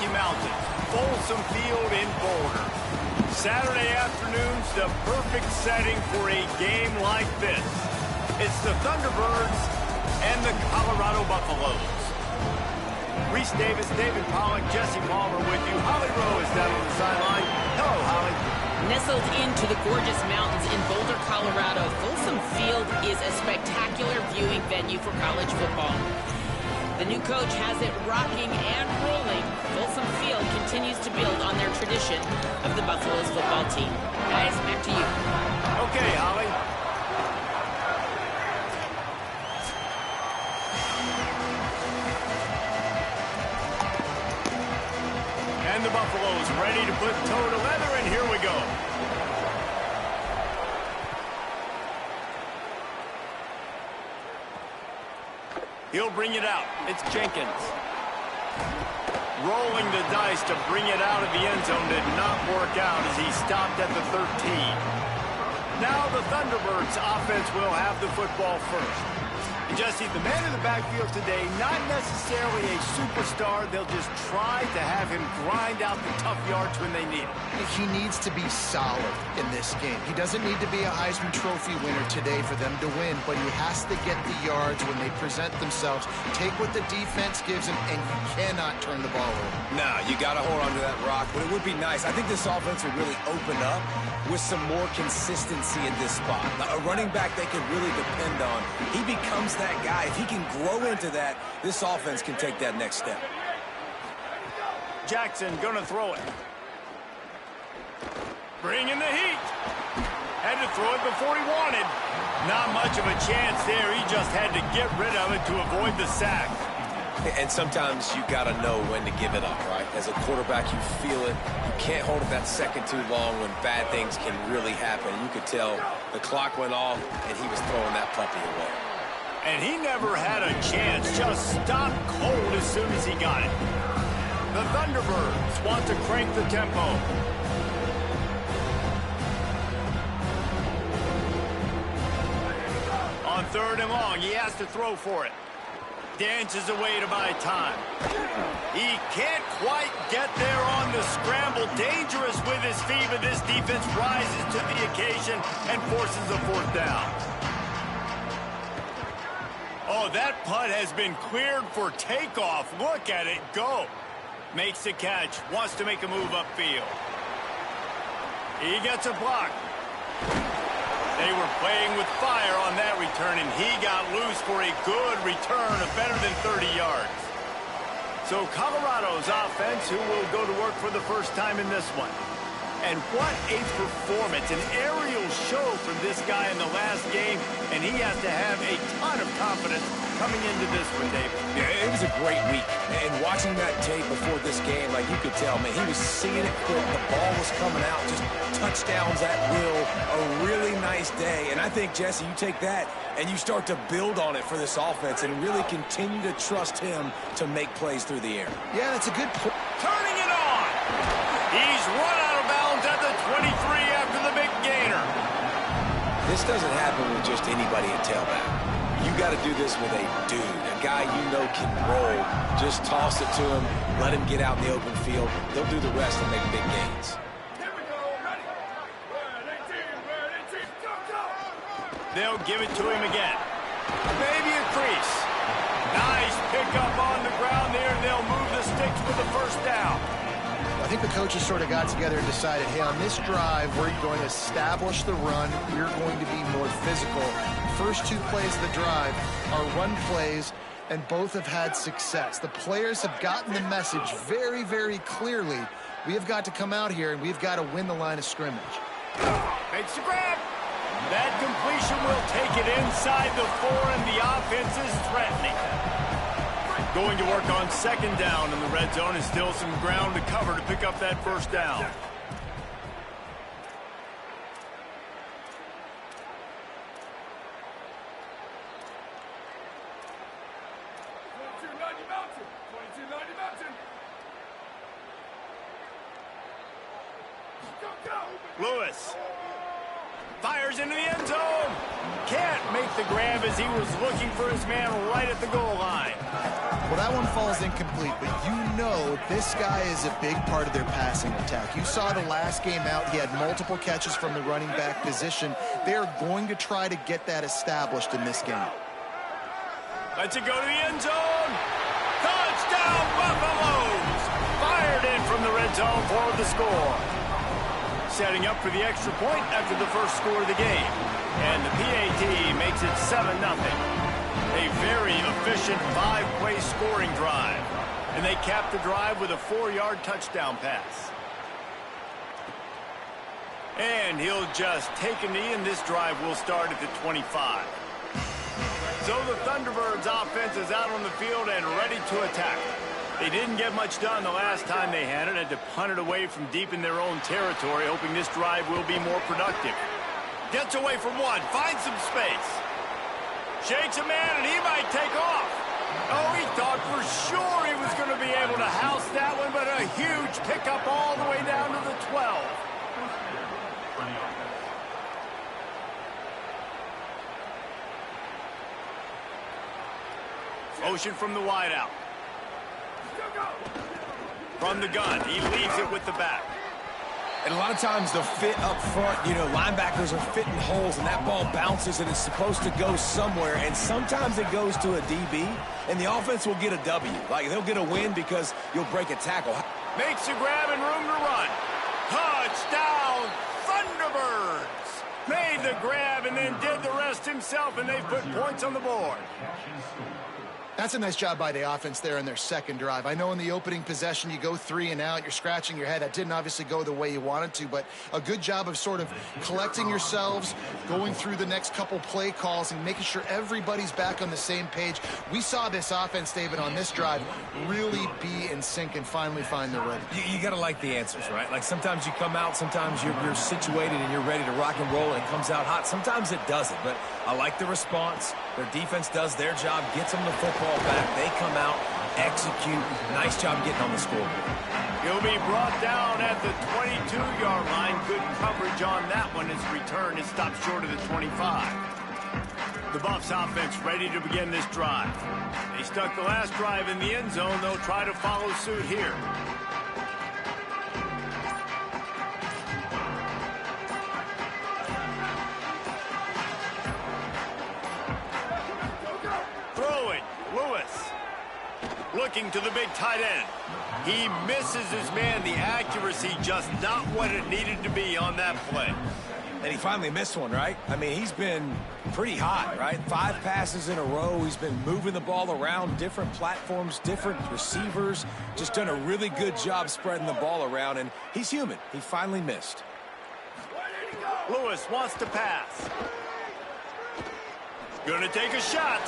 Rocky Mountains, Folsom Field in Boulder. Saturday afternoon's the perfect setting for a game like this. It's the Thunderbirds and the Colorado Buffaloes. Reese Davis, David Pollack, Jesse Palmer with you. Holly Rowe is down on the sideline. Hello, Holly. Nestled into the gorgeous mountains in Boulder, Colorado, Folsom Field is a spectacular viewing venue for college football. The new coach has it rocking and rolling. Folsom Field continues to build on their tradition of the Buffaloes football team. Guys, back to you. Okay, Holly. And the Buffaloes ready to put toe to leather, and here we go. He'll bring it out. It's Jenkins. Rolling the dice to bring it out of the end zone did not work out as he stopped at the 13. Now the Thunderbirds offense will have the football first. And Jesse, the man in the backfield today, not necessarily a superstar. They'll just try to have him grind out the tough yards when they need it. He needs to be solid in this game. He doesn't need to be a Heisman Trophy winner today for them to win, but he has to get the yards when they present themselves. Take what the defense gives him, and you cannot turn the ball over. Nah, you got to hold on to that rock, but it would be nice. I think this offense will really open up with some more consistency in this spot. Now, a running back they can really depend on. He becomes that guy. If he can grow into that, this offense can take that next step. Jackson gonna throw it. Bringing the heat. Had to throw it before he wanted. Not much of a chance there. He just had to get rid of it to avoid the sack. And sometimes you got to know when to give it up, right? As a quarterback, you feel it. You can't hold it that second too long when bad things can really happen. You could tell the clock went off, and he was throwing that puppy away. And he never had a chance. Just stopped cold as soon as he got it. The Thunderbirds want to crank the tempo. On 3rd and long, he has to throw for it. Dances away to buy time. He can't quite get there on the scramble. Dangerous with his feet, but this defense rises to the occasion and forces a 4th down. Oh, that punt has been cleared for takeoff. Look at it go. Makes the catch. Wants to make a move upfield. He gets a block. They were playing with fire on that return, and he got loose for a good return of better than 30 yards. So Colorado's offense, who will go to work for the first time in this one. And what a performance, an aerial show from this guy in the last game, and he has to have a ton of confidence coming into this one, David. Yeah, it was a great week. And watching that tape before this game, like you could tell, man, he was seeing it quick. The ball was coming out, just touchdowns at will. A really nice day. And I think, Jesse, you take that and you start to build on it for this offense and really continue to trust him to make plays through the air. Yeah, that's a good point. Turning it on. He's run out of bounds at the 23 after the big gainer. This doesn't happen with just anybody at tailback. You got to do this with a dude, a guy you know can roll. Just toss it to him, let him get out in the open field. They'll do the rest and make big gains. They'll give it to him again. Maybe a crease. Nice pickup on the ground there. They'll move the sticks for the 1st down. I think the coaches sort of got together and decided, hey, on this drive, we're going to establish the run. We're going to be more physical. First 2 plays of the drive are run plays, and both have had success. The players have gotten the message very, very clearly. We have got to come out here, and we've got to win the line of scrimmage. Makes the grab. That completion will take it inside the 4, and the offense is threatening. Going to work on 2nd down in the red zone, and still some ground to cover to pick up that 1st down. Lewis fires into the end zone. Can't make the grab as he was looking for his man right at the goal line. Well, that one falls incomplete, but you know this guy is a big part of their passing attack. You saw the last game out, he had multiple catches from the running back position. They're going to try to get that established in this game. Lets it go to the end zone. Touchdown, Buffaloes! Fired in from the red zone for the score. Setting up for the extra point after the first score of the game. And the PAT makes it 7-0. A very efficient 5-play scoring drive. And they cap the drive with a 4-yard touchdown pass. And he'll just take a knee, and this drive will start at the 25. So the Thunderbirds offense is out on the field and ready to attack. They didn't get much done the last time they had to punt it away from deep in their own territory, hoping this drive will be more productive. Gets away from one, finds some space. Shakes a man, and he might take off. Oh, he thought for sure he was going to be able to house that one, but a huge pickup all the way down to the 12. Motion from the wideout. From the gun, he leaves it with the back. And a lot of times the fit up front, you know, linebackers are fitting holes, and that ball bounces, and it's supposed to go somewhere, and sometimes it goes to a DB, and the offense will get a W. Like, they'll get a win because you'll break a tackle. Makes a grab and room to run. Touchdown, Thunderbirds! Made the grab and then did the rest himself, and they've put points on the board. That's a nice job by the offense there in their second drive. I know in the opening possession you go 3 and out, you're scratching your head. That didn't obviously go the way you wanted to, but a good job of sort of collecting yourselves, going through the next couple play calls and making sure everybody's back on the same page. We saw this offense, David, on this drive really be in sync and finally find the rhythm. You got to like the answers, right? Like sometimes you come out, sometimes you're situated and you're ready to rock and roll and it comes out hot. Sometimes it doesn't, but I like the response. Their defense does their job, gets them the football back. They come out, execute. Nice job getting on the scoreboard. He'll be brought down at the 22-yard line. Good coverage on that one. His return is stopped short of the 25. The Buffs offense ready to begin this drive. They stuck the last drive in the end zone. They'll try to follow suit here. Throwing, Lewis. Looking to the big tight end. He misses his man. The accuracy just not what it needed to be on that play. And he finally missed one, right? I mean, he's been pretty hot, right? 5 passes in a row. He's been moving the ball around, different platforms, different receivers. Just done a really good job spreading the ball around, and he's human. He finally missed. Lewis wants to pass. Gonna take a shot.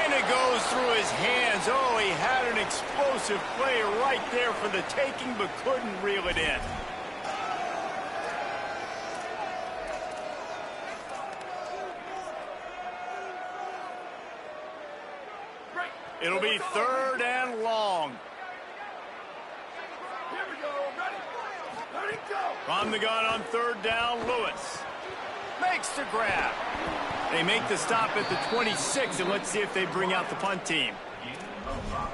And it goes through his hands. Oh, he had an explosive play right there for the taking, but couldn't reel it in. It'll be 3rd and long. Here we go. Ready, go. From the gun on 3rd down, Lewis makes the grab. They make the stop at the 26, and let's see if they bring out the punt team.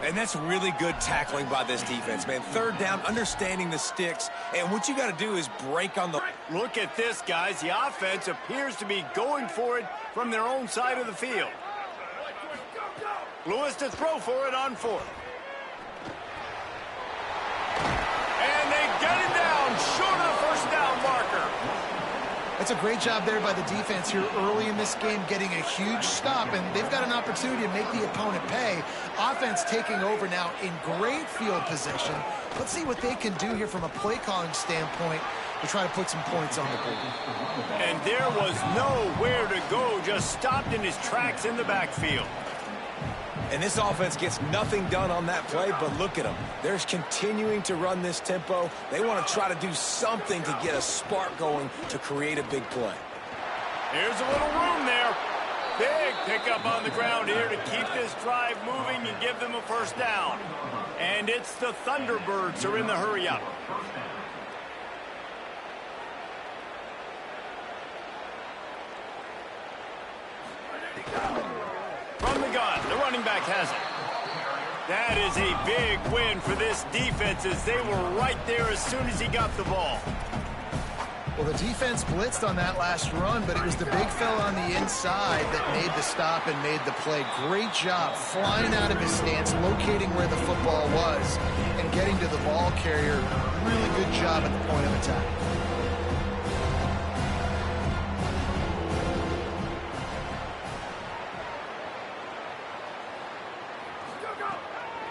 And that's really good tackling by this defense, man. 3rd down, understanding the sticks, and what you got to do is break on the... Look at this, guys. The offense appears to be going for it from their own side of the field. Lewis to throw for it on 4th. And they get it down short of the 1st down marker. That's a great job there by the defense here early in this game, getting a huge stop, and they've got an opportunity to make the opponent pay. Offense taking over now in great field position. Let's see what they can do here from a play calling standpoint to try to put some points on the board. And there was nowhere to go, just stopped in his tracks in the backfield. And this offense gets nothing done on that play, but look at them. They're continuing to run this tempo. They want to try to do something to get a spark going to create a big play. Here's a little room there. Big pickup on the ground here to keep this drive moving and give them a 1st down. And it's the Thunderbirds who are in the hurry-up. From the gun, the That is a big win for this defense as they were right there as soon as he got the ball. Well, the defense blitzed on that last run, but it was the big fella on the inside that made the stop and made the play. Great job flying out of his stance, locating where the football was, and getting to the ball carrier. Really good job at the point of attack.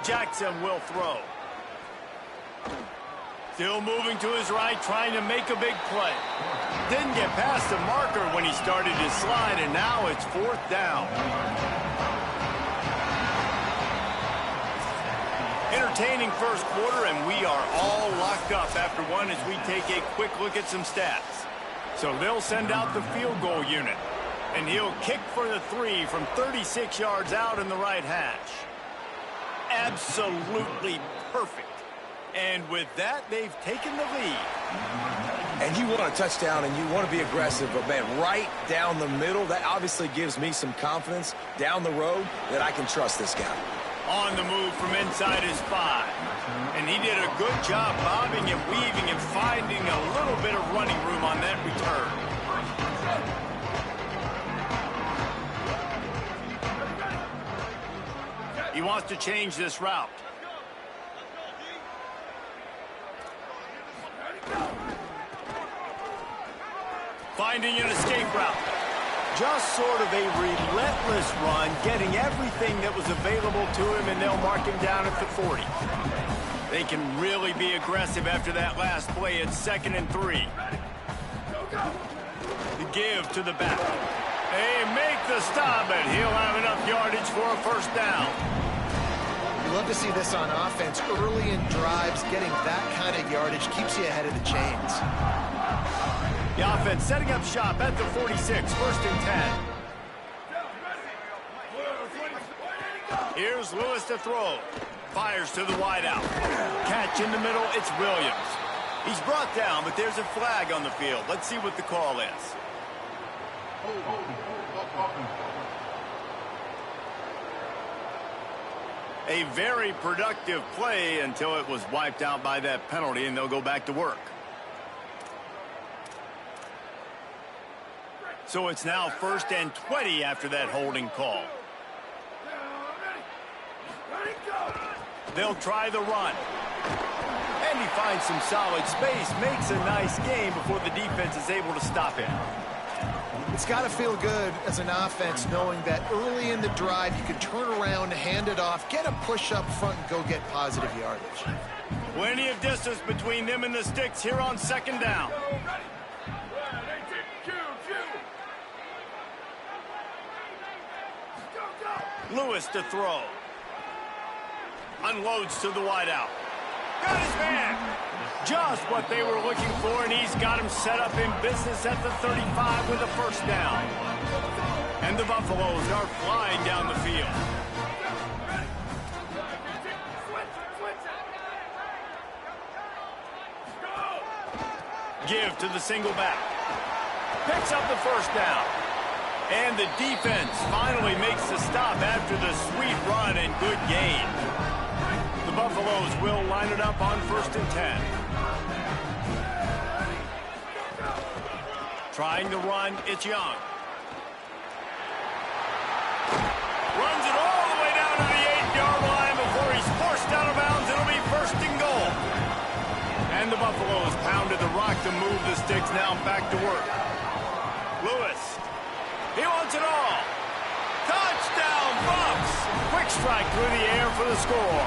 Jackson will throw. Still moving to his right, trying to make a big play. Didn't get past the marker when he started to slide, and now it's 4th down. Entertaining first quarter, and we are all locked up after one as we take a quick look at some stats. So they'll send out the field goal unit, and he'll kick for the 3 from 36 yards out in the right hash. Absolutely perfect. And with that, they've taken the lead. And you want a touchdown and you want to be aggressive, but man, right down the middle, that obviously gives me some confidence down the road that I can trust this guy. On the move from inside his 5. And he did a good job bobbing and weaving and finding a little bit of running room on that return. He wants to change this route. Finding an escape route. Just sort of a relentless run, getting everything that was available to him, and they'll mark him down at the 40. They can really be aggressive after that last play. It's 2nd and 3. The give to the back. They make the stop, and he'll have enough yardage for a 1st down. You love to see this on offense. Early in drives, getting that kind of yardage keeps you ahead of the chains. The offense setting up shop at the 46, 1st and 10. Here's Lewis to throw. Fires to the wideout. Catch in the middle, it's Williams. He's brought down, but there's a flag on the field. Let's see what the call is. A very productive play until it was wiped out by that penalty, and they'll go back to work. So it's now 1st and 20 after that holding call. They'll try the run. And he finds some solid space, makes a nice gain before the defense is able to stop him. It's got to feel good as an offense knowing that early in the drive you can turn around, hand it off, get a push up front, and go get positive yardage. Plenty of distance between them and the sticks here on 2nd down. Lewis to throw. Unloads to the wideout. Got his man. Just what they were looking for, and he's got him set up in business at the 35 with a 1st down. And the Buffaloes are flying down the field. Give to the single back. Picks up the 1st down. And the defense finally makes the stop after the sweet run and good gain. The Buffaloes will line it up on 1st and 10. Trying to run, it's Young. Runs it all the way down to the 8-yard line before he's forced out of bounds. It'll be 1st and goal. And the Buffaloes pounded the rock to move the sticks. Now back to work. Lewis. He wants it all. Touchdown, Bucks! Quick strike through the air for the score.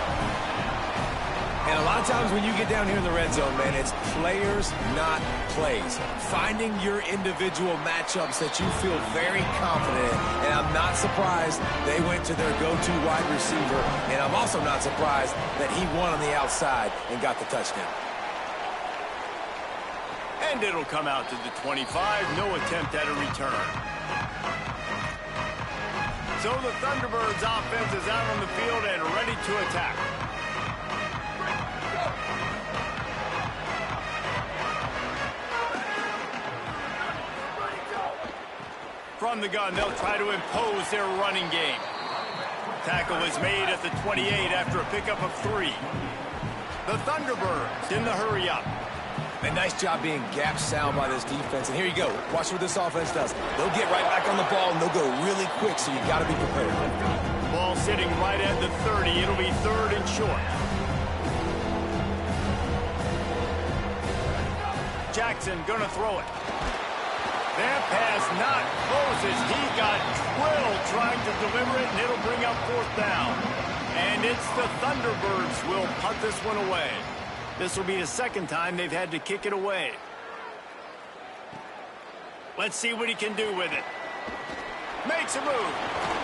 And a lot of times when you get down here in the red zone, man, it's players, not plays. Finding your individual matchups that you feel very confident in. And I'm not surprised they went to their go-to wide receiver. And I'm also not surprised that he won on the outside and got the touchdown. And it'll come out to the 25. No attempt at a return. So the Thunderbirds offense is out on the field and ready to attack. From the gun, they'll try to impose their running game. tackle is made at the 28 after a pickup of 3. The Thunderbirds in the hurry up. A nice job being gap sound by this defense. And here you go. Watch what this offense does. They'll get right back on the ball, and they'll go really quick, so you got to be prepared. Ball sitting right at the 30. It'll be 3rd and short. Jackson going to throw it. That pass not close as he got drilled trying to deliver it, and it'll bring up 4th down. And it's the Thunderbirds will punt this one away. This will be the 2nd time they've had to kick it away. Let's see what he can do with it. Makes a move.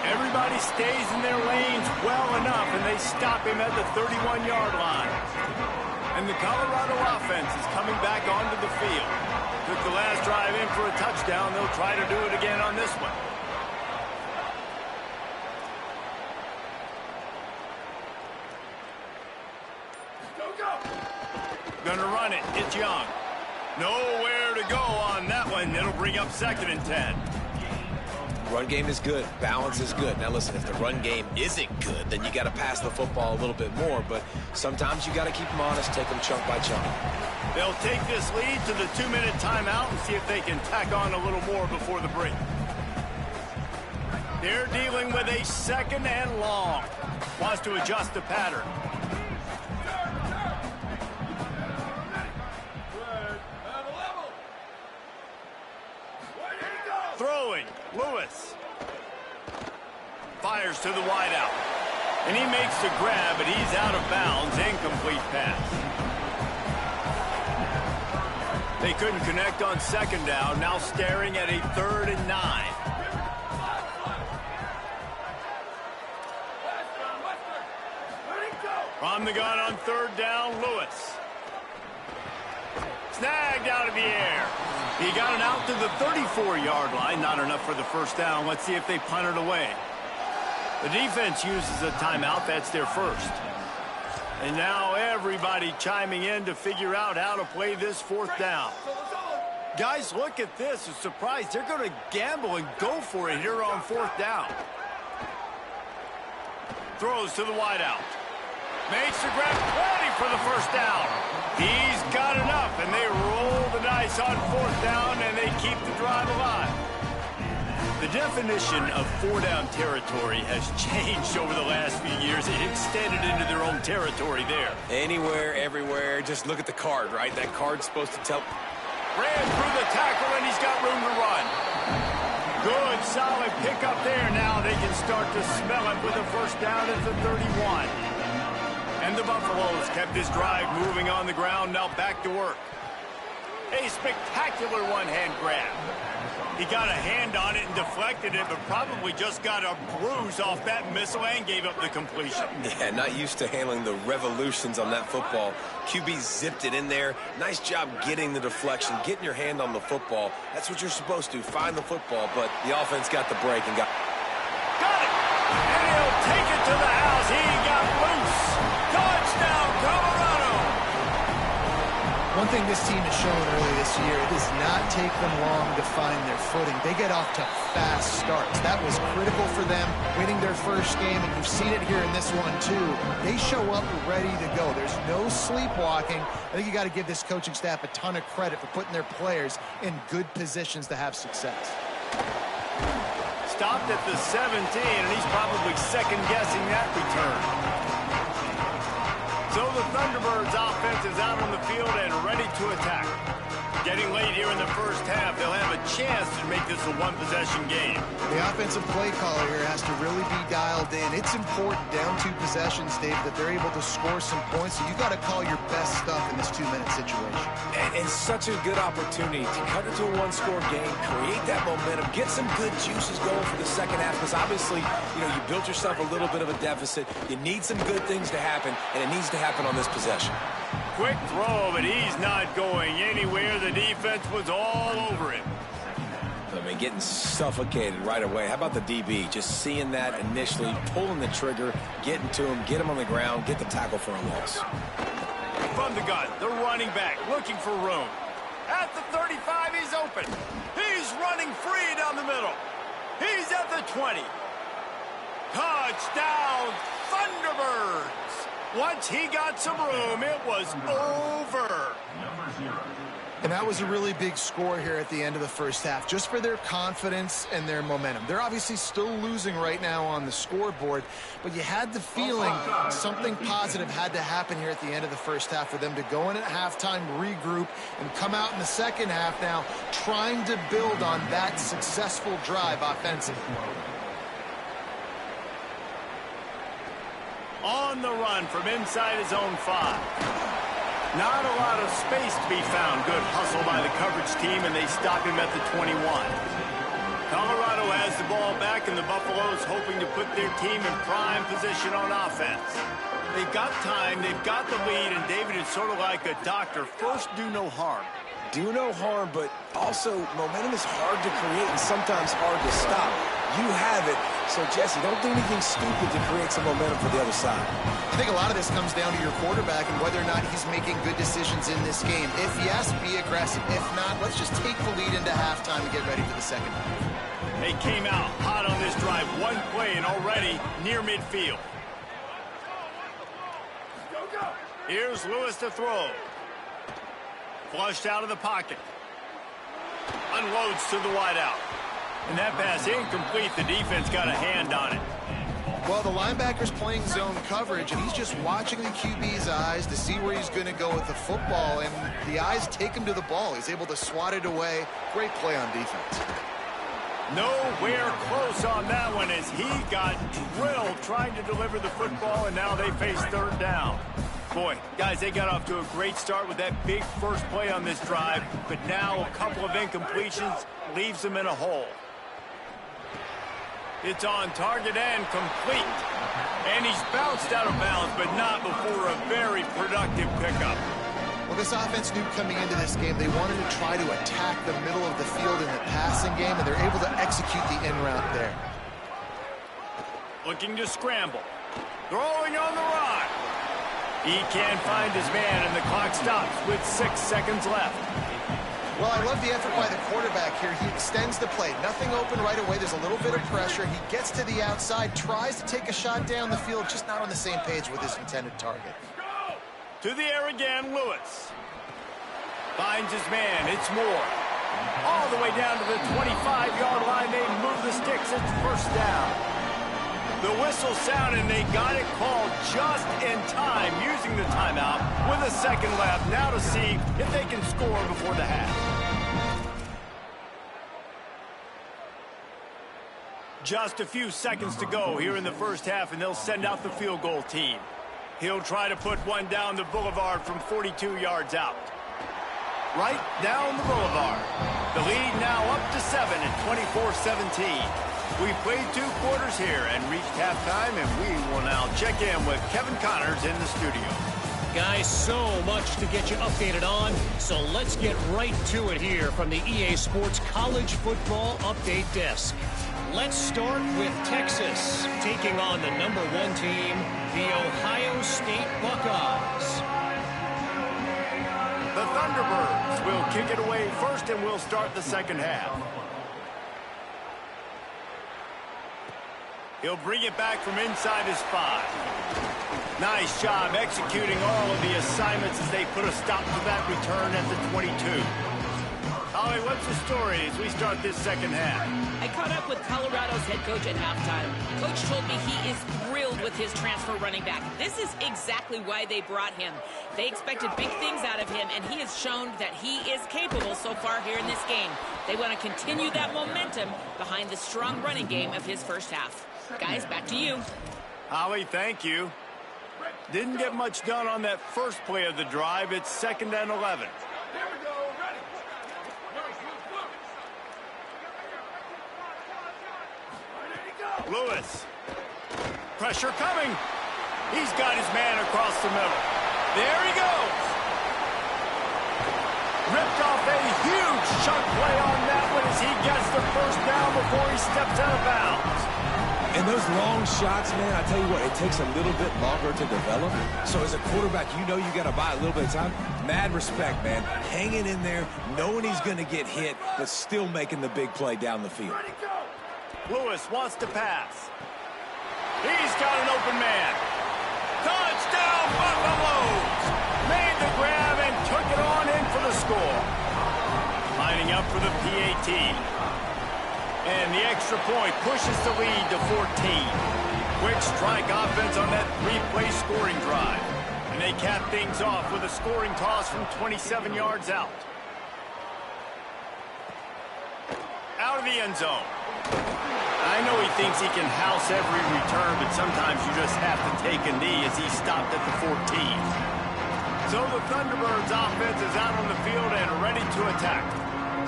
Everybody stays in their lanes well enough, and they stop him at the 31-yard line. And the Colorado offense is coming back onto the field. Took the last drive in for a touchdown. They'll try to do it again on this one. Gonna run it. It's Young. Nowhere to go on that one. It'll bring up 2nd and 10. Run game is good. Balance is good. Now, listen, if the run game isn't good, then you got to pass the football a little bit more. But sometimes you got to keep them honest, take them chunk by chunk. They'll take this lead to the 2-minute timeout and see if they can tack on a little more before the break. They're dealing with a 2nd and long. Wants to adjust the pattern. Throwing, Lewis. Fires to the wideout. And he makes the grab, but he's out of bounds. Incomplete pass. They couldn't connect on 2nd down. Now staring at a 3rd and 9. From the gun on 3rd down, Lewis. Snagged out of the air. He got it out to the 34-yard line. Not enough for the 1st down. Let's see if they punt it away. The defense uses a timeout. That's their 1st. And now everybody chiming in to figure out how to play this 4th down. Guys, look at this. A surprise. They're going to gamble and go for it here on 4th down. Throws to the wideout. Makes the grab, plenty for the 1st down. He's got enough, and they roll the dice on 4th down, and they keep the drive alive. The definition of 4-down territory has changed over the last few years. It extended into their own territory there. Anywhere, everywhere, just look at the card, right? That card's supposed to tell. Ran through the tackle, and he's got room to run. Good, solid pickup there. Now they can start to smell it with a 1st down at the 31. And the Buffaloes kept this drive moving on the ground. Now back to work. A spectacular one-hand grab. He got a hand on it and deflected it, but probably just got a bruise off that missile and gave up the completion. Yeah, not used to handling the revolutions on that football. QB zipped it in there. Nice job getting the deflection, getting your hand on the football. That's what you're supposed to, find the football, but the offense got the break and got it! And he'll take it to the house. He got loose. Touchdown, Colorado! One thing this team has shown early this year, it does not take them long to find their footing. They get off to fast starts. That was critical for them, winning their 1st game, and you've seen it here in this one too. They show up ready to go. There's no sleepwalking. I think you got to give this coaching staff a ton of credit for putting their players in good positions to have success. Stopped at the 17, and he's probably second-guessing that return. So the Thunderbirds offense is out on the field and ready to attack. Getting late here in the 1st half, they'll have a chance to make this a one-possession game. The offensive play caller here has to really be dialed in. It's important down 2 possessions, Dave, that they're able to score some points. So you got to call your best stuff in this 2-minute situation. And such a good opportunity to cut it to a 1-score game, create that momentum, get some good juices going for the 2nd half. Because obviously, you built yourself a little bit of a deficit. You need some good things to happen, and it needs to happen on this possession. Quick throw, but he's not going anywhere. The defense was all over him. I mean, getting suffocated right away. How about the DB? Just seeing that initially, pulling the trigger, getting to him, get him on the ground, get the tackle for a loss. From the gun, the running back looking for room. At the 35, he's open. He's running free down the middle. He's at the 20. Touchdown, Thunderbirds! Once he got some room, it was over. And that was a really big score here at the end of the first half, just for their confidence and their momentum. They're obviously still losing right now on the scoreboard, but you had the feeling something positive had to happen here at the end of the first half for them to go in at halftime, regroup, and come out in the second half now trying to build on that successful drive offensively. On the run from inside his own 5. Not a lot of space to be found. Good hustle by the coverage team, and they stop him at the 21. Colorado has the ball back, and the Buffaloes hoping to put their team in prime position on offense. They've got time, they've got the lead, and David is sort of like a doctor. First, do no harm. Do no harm, but also momentum is hard to create and sometimes hard to stop. You have it, so Jesse, don't do anything stupid to create some momentum for the other side. I think a lot of this comes down to your quarterback and whether or not he's making good decisions in this game. If yes, be aggressive. If not, let's just take the lead into halftime and get ready for the second half. They came out hot on this drive. One play and already near midfield. Here's Lewis to throw. Flushed out of the pocket. Unloads to the wideout. And that pass incomplete. The defense got a hand on it. Well, the linebacker's playing zone coverage, and he's just watching the QB's eyes to see where he's going to go with the football, and the eyes take him to the ball. He's able to swat it away. Great play on defense. Nowhere close on that one as he got drilled trying to deliver the football, and now they face third down. Boy, guys, they got off to a great start with that big first play on this drive, but now a couple of incompletions leaves them in a hole. It's on target and complete. And he's bounced out of bounds, but not before a very productive pickup. Well, this offense knew coming into this game they wanted to try to attack the middle of the field in the passing game, and they're able to execute the in route there. Looking to scramble. Throwing on the run. He can't find his man, and the clock stops with 6 seconds left. Well, I love the effort by the quarterback here. He extends the play. Nothing open right away. There's a little bit of pressure. He gets to the outside, tries to take a shot down the field, just not on the same page with his intended target. To the air again, Lewis. Finds his man. It's Moore. All the way down to the 25-yard line. They move the sticks. It's first down. The whistle sounded, and they got it called just in time, using the timeout with a second left. Now to see if they can score before the half. Just a few seconds to go here in the first half, and they'll send out the field goal team. He'll try to put one down the boulevard from 42 yards out. Right down the boulevard. The lead now up to 7 at 24-17. We've played 2 quarters here and reached halftime, and we will now check in with Kevin Connors in the studio. Guys, so much to get you updated on, so let's get right to it here from the EA Sports College Football Update Desk. Let's start with Texas, taking on the #1 team, the Ohio State Buckeyes. The Thunderbirds will kick it away first, and we'll start the second half. He'll bring it back from inside his 5. Nice job executing all of the assignments as they put a stop to that return at the 22. Holly, what's the story as we start this second half? I caught up with Colorado's head coach at halftime. Coach told me he is thrilled with his transfer running back. This is exactly why they brought him. They expected big things out of him, and he has shown that he is capable so far here in this game. They want to continue that momentum behind the strong running game of his first half. Guys, back to you. Holly, thank you. Didn't get much done on that first play of the drive. It's 2nd and 11. Here we go. Ready. Ready to go. Lewis. Pressure coming. He's got his man across the middle. There he goes. Ripped off a huge chunk play on that one as he gets the first down before he steps out of bounds. And those long shots, man, I tell you what, it takes a little bit longer to develop. So as a quarterback, you know you got to buy a little bit of time. Mad respect, man. Hanging in there, knowing he's going to get hit, but still making the big play down the field. Ready to go. Lewis wants to pass. He's got an open man. Touchdown, Buffaloes! Made the grab and took it on in for the score. Lining up for the PAT. And the extra point pushes the lead to 14. Quick strike offense on that three-play scoring drive. And they cap things off with a scoring toss from 27 yards out. Out of the end zone. I know he thinks he can house every return, but sometimes you just have to take a knee as he stopped at the 14. So the Thunderbirds offense is out on the field and ready to attack.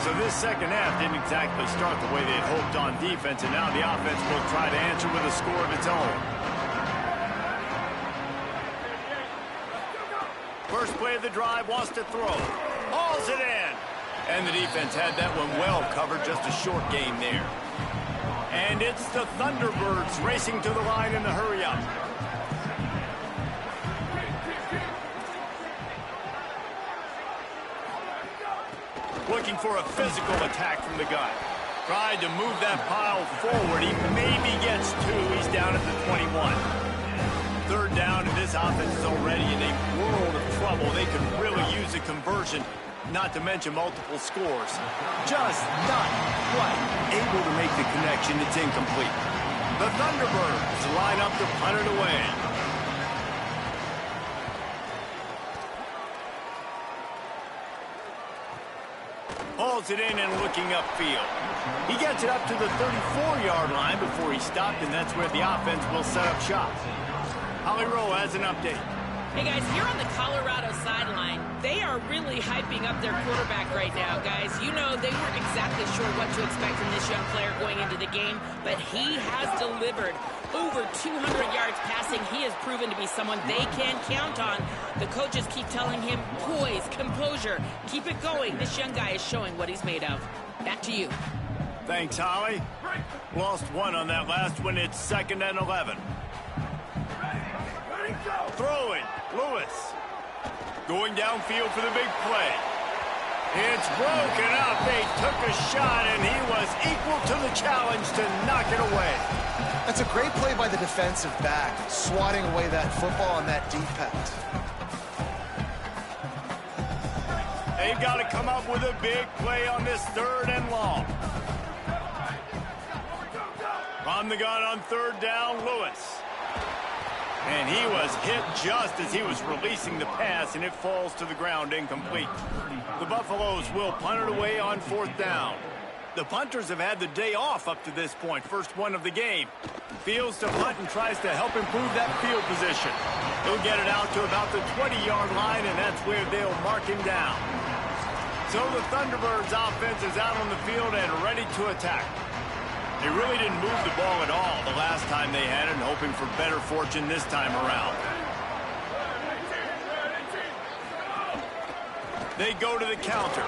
So this second half didn't exactly start the way they had hoped on defense, and now the offense will try to answer with a score of its own. First play of the drive, wants to throw. Hauls it in. And the defense had that one well covered, just a short game there. And it's the Thunderbirds racing to the line in the hurry-up. Looking for a physical attack from the gun. Tried to move that pile forward. He maybe gets two. He's down at the 21. Third down, and this offense is already in a world of trouble. They could really use a conversion, not to mention multiple scores. Just not quite able to make the connection. It's incomplete. The Thunderbirds line up to punt it away. Hauls it in and looking upfield. He gets it up to the 34-yard line before he stopped, and that's where the offense will set up shop. Holly Rowe has an update. Hey, guys, here on the Colorado sideline, they are really hyping up their quarterback right now, guys. You know, they weren't exactly sure what to expect from this young player going into the game, but he has delivered over 200 yards passing. He has proven to be someone they can count on. The coaches keep telling him, poise, composure, keep it going. This young guy is showing what he's made of. Back to you. Thanks, Holly. Lost one on that last one. It's 2nd and 11. Throwing, Lewis. Going downfield for the big play. It's broken up. They took a shot, and he was equal to the challenge to knock it away. That's a great play by the defensive back, swatting away that football on that deep pass. They've got to come up with a big play on this 3rd and long. From the gun on 3rd down, Lewis. And he was hit just as he was releasing the pass, and it falls to the ground incomplete. The Buffaloes will punt it away on 4th down. The punters have had the day off up to this point, first one of the game. Fields to punt and tries to help improve that field position. He'll get it out to about the 20-yard line, and that's where they'll mark him down. So the Thunderbirds offense is out on the field and ready to attack. They really didn't move the ball at all the last time they had it, and hoping for better fortune this time around. They go to the counter.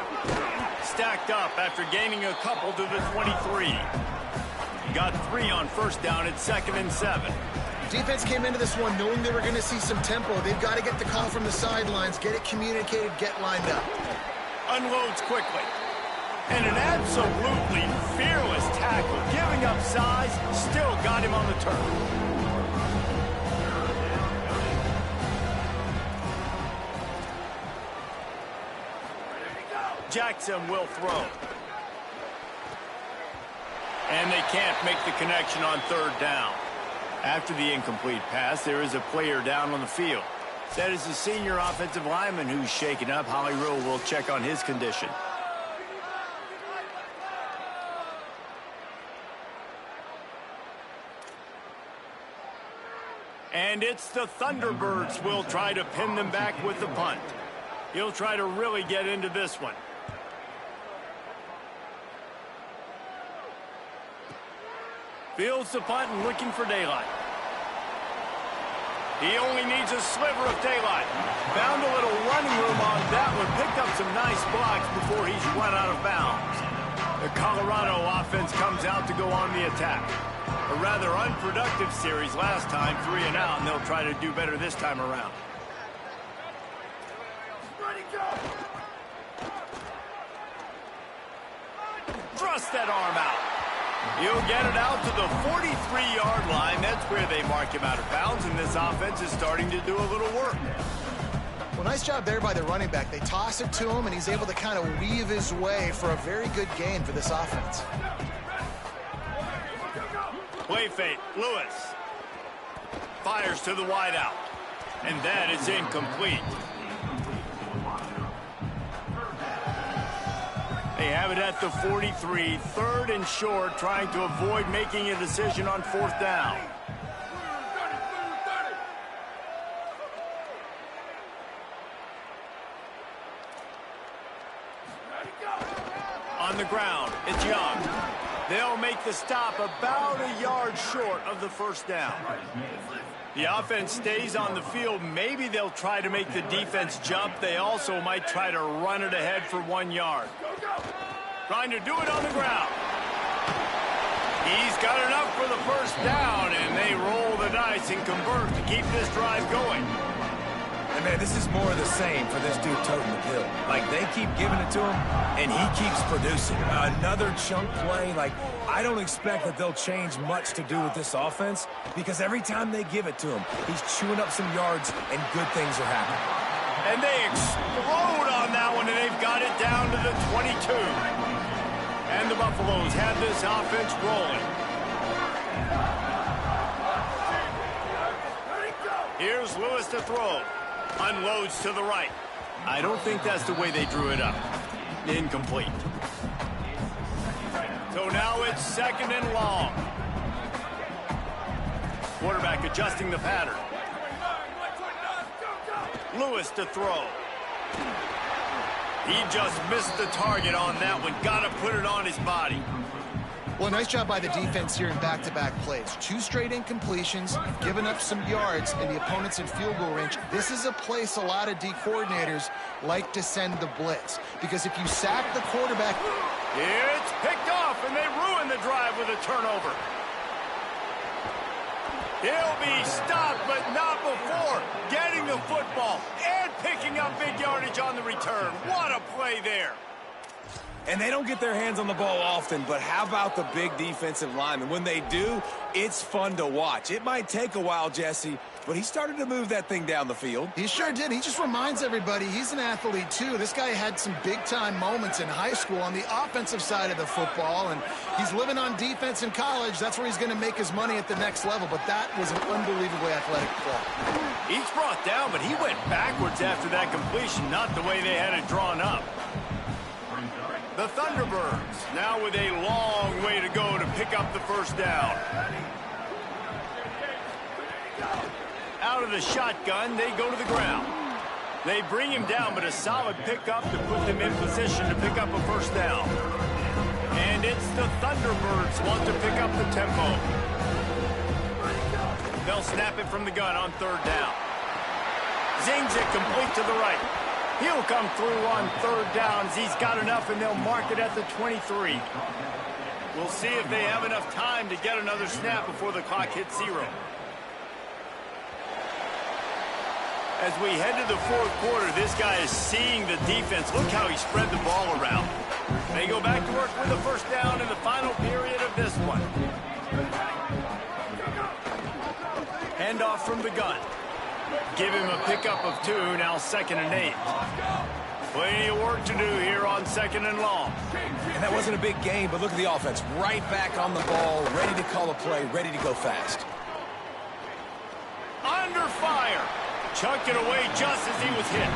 Stacked up after gaining a couple to the 23. Got 3 on 1st down at 2nd and 7. Defense came into this one knowing they were going to see some tempo. They've got to get the call from the sidelines, get it communicated, get lined up. Unloads quickly. And an absolutely fearless tackle, giving up size, still got him on the turf. Jackson will throw. And they can't make the connection on 3rd down. After the incomplete pass, there is a player down on the field. That is the senior offensive lineman who's shaken up. Holly Rowe will check on his condition. And it's the Thunderbirds will try to pin them back with the punt. He'll try to really get into this one. Fields the punt and looking for daylight. He only needs a sliver of daylight. Found a little running room on that one. Picked up some nice blocks before he's run out of bounds. The Colorado offense comes out to go on the attack. A rather unproductive series last time, 3 and out, and they'll try to do better this time around. Thrust that arm out. He'll get it out to the 43-yard line. That's where they mark him out of bounds, and this offense is starting to do a little work. Well, nice job there by the running back. They toss it to him, and he's able to kind of weave his way for a very good gain for this offense. Play fake, Lewis. Fires to the wideout. And that is incomplete. They have it at the 43, 3rd and short, trying to avoid making a decision on 4th down. On the ground, it's Young. They'll make the stop about a yard short of the 1st down. The offense stays on the field. Maybe they'll try to make the defense jump. They also might try to run it ahead for 1 yard. Trying to do it on the ground. He's got enough for the 1st down, and they roll the dice and convert to keep this drive going. And, man, this is more of the same for this dude toting the pill. Like, they keep giving it to him, and he keeps producing. Another chunk play. Like, I don't expect that they'll change much to do with this offense because every time they give it to him, he's chewing up some yards, and good things are happening. And they explode on that one, and they've got it down to the 22. And the Buffaloes have this offense rolling. Here's Lewis to throw. Unloads to the right. I don't think that's the way they drew it up. Incomplete. So now it's 2nd and long. Quarterback adjusting the pattern. Lewis to throw. He just missed the target on that one. Got to put it on his body. Well, nice job by the defense here in back-to-back plays. 2 straight incompletions, giving up some yards, and the opponent's in field goal range. This is a place a lot of D coordinators like to send the blitz, because if you sack the quarterback... It's picked off, and they ruin the drive with a turnover. He'll be stopped, but not before getting the football and picking up big yardage on the return. What a play there. And they don't get their hands on the ball often, but how about the big defensive linemen? When they do, it's fun to watch. It might take a while, Jesse, but he started to move that thing down the field. He sure did. He just reminds everybody he's an athlete, too. This guy had some big-time moments in high school on the offensive side of the football, and he's living on defense in college. That's where he's going to make his money at the next level, but that was an unbelievably athletic play. He's brought down, but he went backwards after that completion, not the way they had it drawn up. The Thunderbirds now with a long way to go to pick up the 1st down. Out of the shotgun, they go to the ground. They bring him down, but a solid pickup to put them in position to pick up a 1st down. And it's the Thunderbirds want to pick up the tempo. They'll snap it from the gun on 3rd down. Zings it complete to the right. He'll come through on 3rd downs. He's got enough, and they'll mark it at the 23. We'll see if they have enough time to get another snap before the clock hits 0. As we head to the 4th quarter, this guy is seeing the defense. Look how he spread the ball around. They go back to work with the 1st down in the final period of this one. Handoff from the gun. Give him a pickup of 2, now 2nd and 8. Plenty of work to do here on 2nd and long. And that wasn't a big gain, but look at the offense. Right back on the ball, ready to call a play, ready to go fast. Under fire. Chucked it away just as he was hit.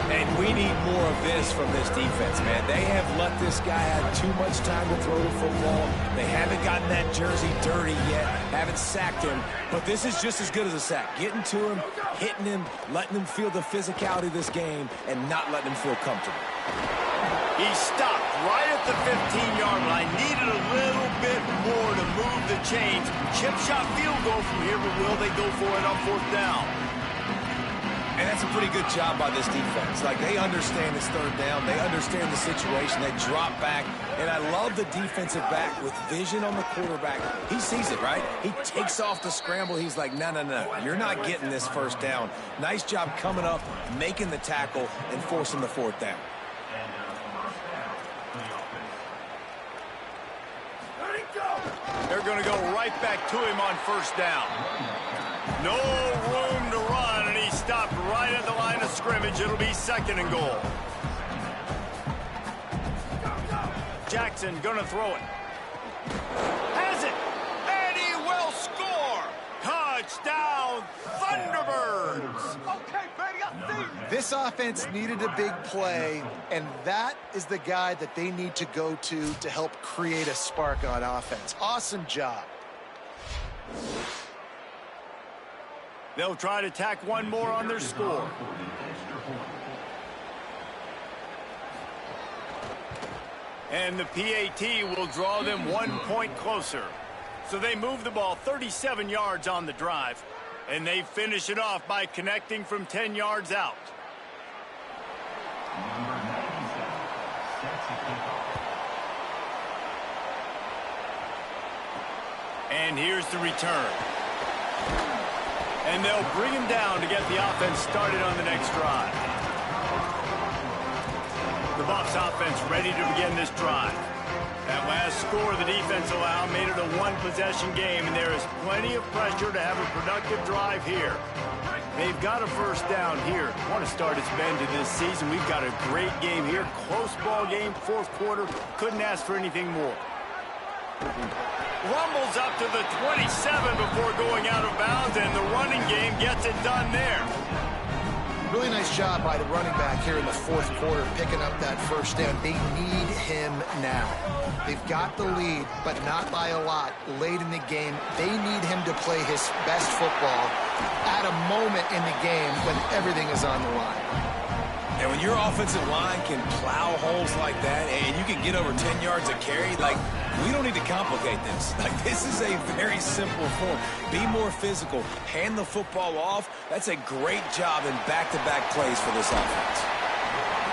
And we need more of this from this defense, man. They have let this guy have too much time to throw the football. They haven't gotten that jersey dirty yet, haven't sacked him. But this is just as good as a sack. Getting to him, hitting him, letting him feel the physicality of this game, and not letting him feel comfortable. He stopped right at the 15-yard line. Needed a little bit more to move the chains. Chip shot field goal from here, but will they go for it on 4th down? And that's a pretty good job by this defense. Like, they understand it's 3rd down. They understand the situation. They drop back. And I love the defensive back with vision on the quarterback. He sees it, right? He takes off the scramble. He's like, no, no, no. You're not getting this 1st down. Nice job coming up, making the tackle, and forcing the 4th down. They're going to go right back to him on first down. No room to run, and he stopped right at the line of scrimmage. It'll be second and goal. Jackson going to throw it. Has it, and he will score. Touchdown, Thunderbirds. Okay, baby, I see you. This offense needed a big play, and that is the guy that they need to go to help create a spark on offense. Awesome job. They'll try to tack one more on their score. And the PAT will draw them 1 point closer. So they move the ball 37 yards on the drive, and they finish it off by connecting from 10 yards out. And here's the return. And they'll bring him down to get the offense started on the next drive. The Buffs offense ready to begin this drive. That last score the defense allowed made it a one-possession game, and there is plenty of pressure to have a productive drive here. They've got a first down here. Want to start its bend to this season. We've got a great game here. Close ball game, fourth quarter. Couldn't ask for anything more. Rumbles up to the 27 before going out of bounds, and the running game gets it done there. Really nice job by the running back here in the fourth quarter, picking up that first down. They need him now. They've got the lead, but not by a lot late in the game. They need him to play his best football at a moment in the game when everything is on the line. And when your offensive line can plow holes like that and you can get over 10 yards a carry, like, we don't need to complicate this. Like, this is a very simple form. Be more physical. Hand the football off. That's a great job in back-to-back plays for this offense.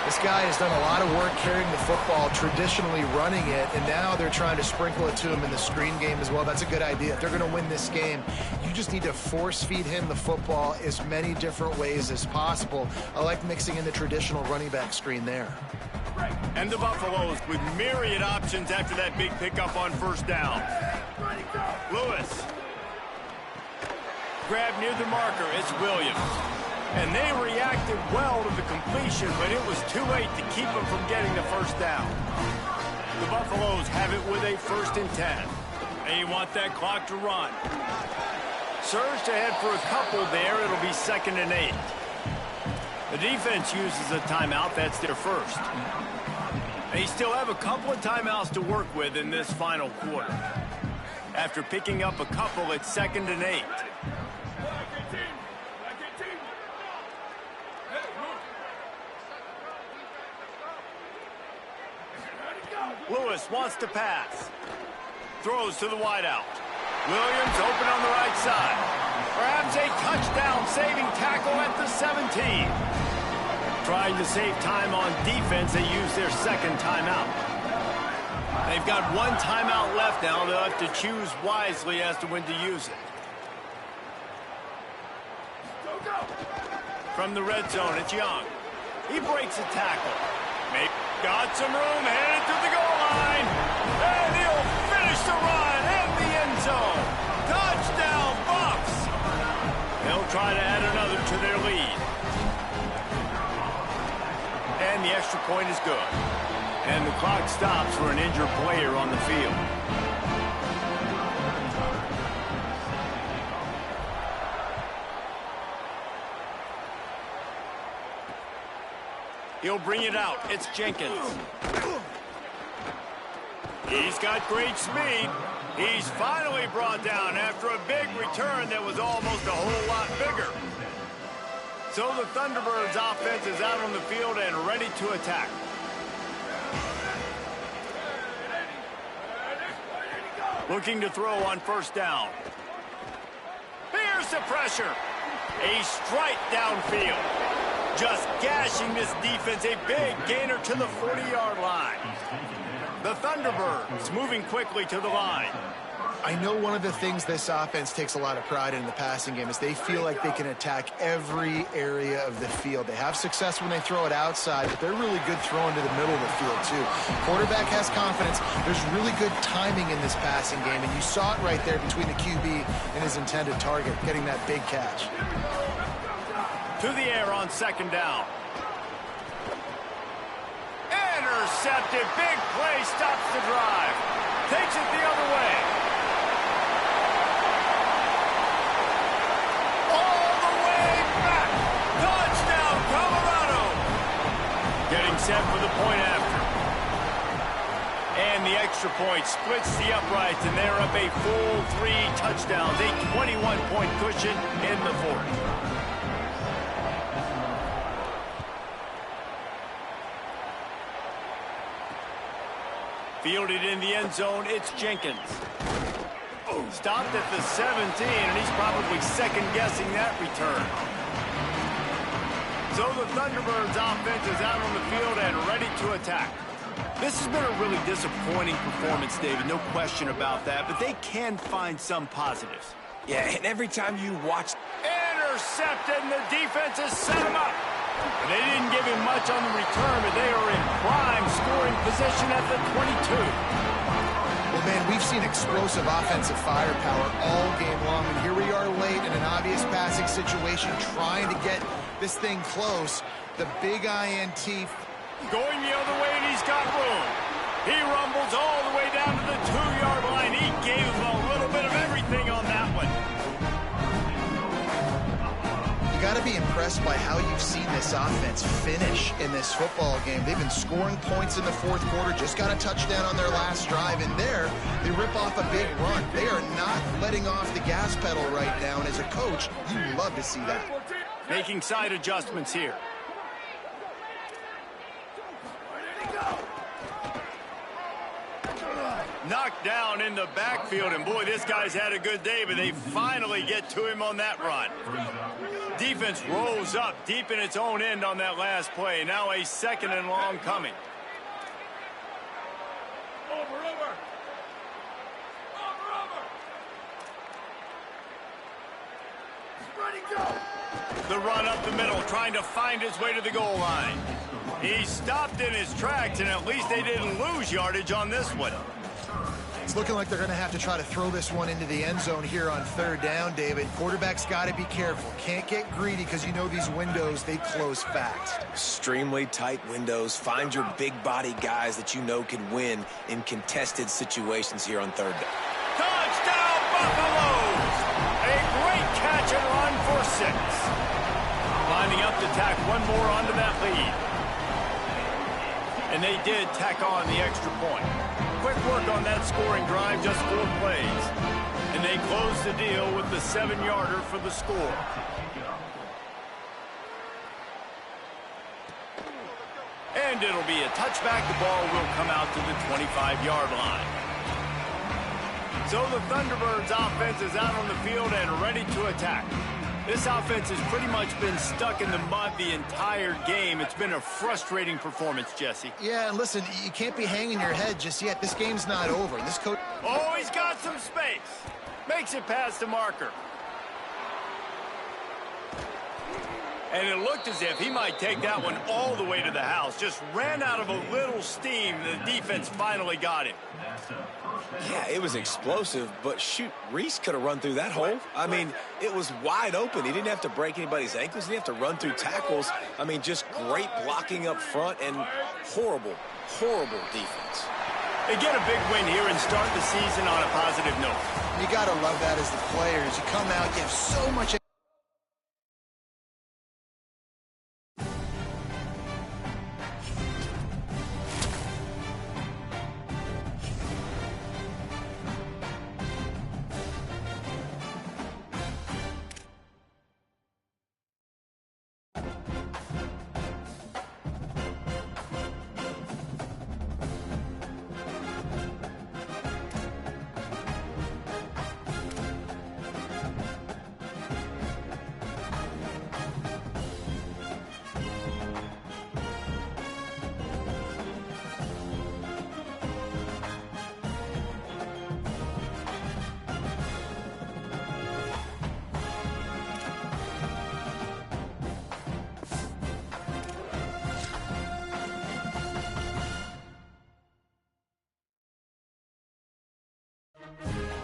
This guy has done a lot of work carrying the football, traditionally running it, and now they're trying to sprinkle it to him in the screen game as well. That's a good idea. If they're going to win this game, you just need to force-feed him the football as many different ways as possible. I like mixing in the traditional running back screen there. And the Buffaloes with myriad options after that big pickup on first down. Lewis. Grabbed near the marker. It's Williams. And they reacted well to the completion, but it was too late to keep them from getting the first down. The Buffaloes have it with a 1st and 10. They want that clock to run. Surged ahead for a couple there. It'll be 2nd and 8. The defense uses a timeout. That's their first. They still have a couple of timeouts to work with in this final quarter. After picking up a couple, it's 2nd and 8. Lewis wants to pass. Throws to the wideout. Williams open on the right side. Perhaps a touchdown-saving tackle at the 17. Trying to save time on defense, they use their 2nd timeout. They've got 1 timeout left now. They'll have to choose wisely as to when to use it. From the red zone, it's Young. He breaks a tackle. Maybe got some room, headed to the goal line. And he'll finish the run in the end zone. Touchdown, Buffs. They'll try to add another to their lead. And the extra point is good. And the clock stops for an injured player on the field. He'll bring it out. It's Jenkins. He's got great speed. He's finally brought down after a big return that was almost a whole lot bigger. So the Thunderbirds offense is out on the field and ready to attack. Looking to throw on first down. Here's the pressure. A strike downfield. Just gashing this defense, a big gainer to the 40-yard line. The Thunderbirds moving quickly to the line. I know one of the things this offense takes a lot of pride in the passing game is they feel like they can attack every area of the field. They have success when they throw it outside, but they're really good throwing to the middle of the field too. Quarterback has confidence. There's really good timing in this passing game, and you saw it right there between the QB and his intended target, getting that big catch. To the air on second down. Intercepted. Big play stops the drive. Takes it the other way. All the way back. Touchdown, Colorado. Getting set for the point after. And the extra point splits the uprights, and they're up a full 3 touchdowns. A 21-point cushion in the fourth. Fielded in the end zone, it's Jenkins. Stopped at the 17, and he's probably second-guessing that return. So the Thunderbirds offense is out on the field and ready to attack. This has been a really disappointing performance, David, no question about that, but they can find some positives. Yeah, and every time you watch... Intercepted, and the defense has set him up. They didn't give him much on the return, but they are in prime scoring position at the 22. Well, man, we've seen explosive offensive firepower all game long, and here we are late in an obvious passing situation trying to get this thing close. The big INT. Going the other way, and he's got room. He rumbles all the way down to the 2-yard line. He gave him a little bit of everything on that one. You got to be impressed by how you've seen this offense finish in this football game. They've been scoring points in the fourth quarter, just got a touchdown on their last drive, and there they rip off a big run. They are not letting off the gas pedal right now, and as a coach, you love to see that. Making side adjustments here. Knocked down in the backfield, and boy, this guy's had a good day, but they finally get to him on that run. Defense rolls up deep in its own end on that last play. Now a second and long coming. Over. Ready, go. The run up the middle, trying to find his way to the goal line. He stopped in his tracks, and at least they didn't lose yardage on this one. It's looking like they're going to have to try to throw this one into the end zone here on third down, David. Quarterback's got to be careful. Can't get greedy because you know these windows, they close fast. Extremely tight windows. Find your big body guys that you know can win in contested situations here on third down. Touchdown, Buffaloes! A great catch and run for 6. Lining up to tack one more onto that lead. And they did tack on the extra point. Quick work on that scoring drive, just 4 plays. And they close the deal with the 7-yarder for the score. And it'll be a touchback. The ball will come out to the 25-yard line. So the Thunderbirds offense is out on the field and ready to attack. This offense has pretty much been stuck in the mud the entire game. It's been a frustrating performance, Jesse. Yeah, and listen, you can't be hanging your head just yet. This game's not over. This coach... Oh, he's got some space. Makes it past the marker. And it looked as if he might take that one all the way to the house. Just ran out of a little steam. The defense finally got him. Yeah, it was explosive, but shoot, Reese could have run through that hole. I mean, it was wide open. He didn't have to break anybody's ankles. He didn't have to run through tackles. I mean, just great blocking up front and horrible defense. They get a big win here and start the season on a positive note. You got to love that as the players. You come out, you have so much...